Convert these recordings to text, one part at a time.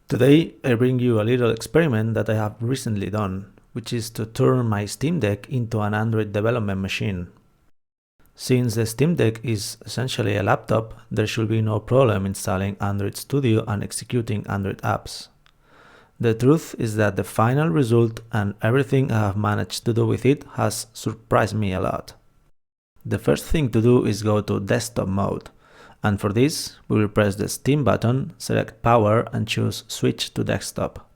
Today I bring you a little experiment that I have recently done, which is to turn my Steam Deck into an Android development machine. Since the Steam Deck is essentially a laptop, there should be no problem installing Android Studio and executing Android apps. The truth is that the final result and everything I have managed to do with it has surprised me a lot. The first thing to do is go to desktop mode, and for this we will press the Steam button, select power and choose switch to desktop.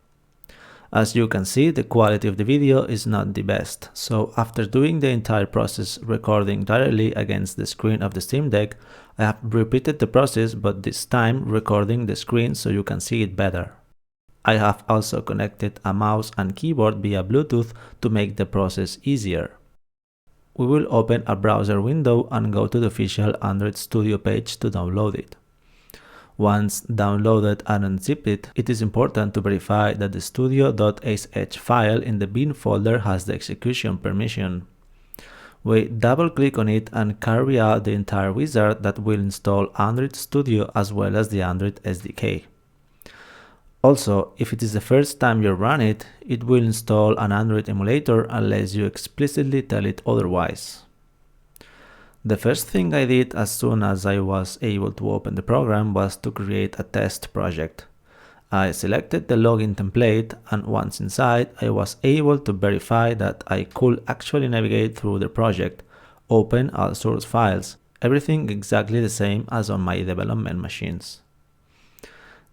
As you can see, the quality of the video is not the best, so after doing the entire process recording directly against the screen of the Steam Deck, I have repeated the process, but this time recording the screen so you can see it better. I have also connected a mouse and keyboard via Bluetooth to make the process easier. We will open a browser window and go to the official Android Studio page to download it. Once downloaded and unzipped it, it is important to verify that the studio.sh file in the bin folder has the execution permission. We double-click on it and carry out the entire wizard that will install Android Studio as well as the Android SDK. Also, if it is the first time you run it, it will install an Android emulator unless you explicitly tell it otherwise. The first thing I did as soon as I was able to open the program was to create a test project. I selected the login template, and once inside, I was able to verify that I could actually navigate through the project, open all source files, everything exactly the same as on my development machines.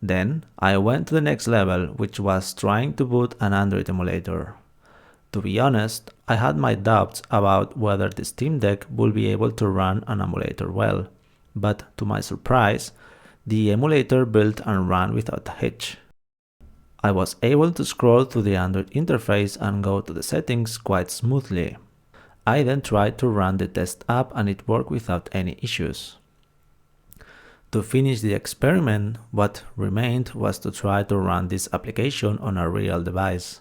Then I went to the next level, which was trying to boot an Android emulator. To be honest, I had my doubts about whether the Steam Deck would be able to run an emulator well, but to my surprise, the emulator built and ran without a hitch. I was able to scroll through the Android interface and go to the settings quite smoothly. I then tried to run the test app and it worked without any issues. To finish the experiment, what remained was to try to run this application on a real device.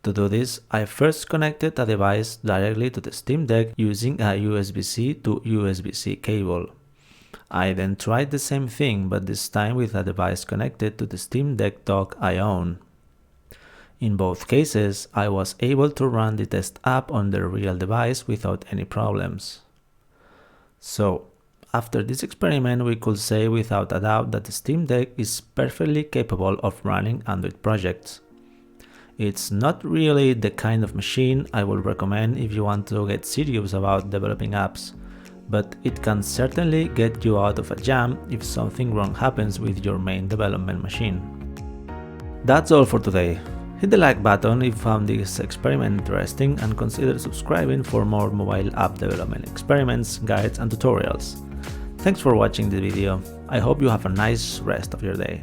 To do this, I first connected a device directly to the Steam Deck using a USB-C to USB-C cable. I then tried the same thing, but this time with a device connected to the Steam Deck dock I own. In both cases, I was able to run the test app on the real device without any problems. So, after this experiment, we could say without a doubt that the Steam Deck is perfectly capable of running Android projects. It's not really the kind of machine I would recommend if you want to get serious about developing apps, but it can certainly get you out of a jam if something wrong happens with your main development machine. That's all for today. Hit the like button if you found this experiment interesting and consider subscribing for more mobile app development experiments, guides and tutorials. Thanks for watching the video. I hope you have a nice rest of your day.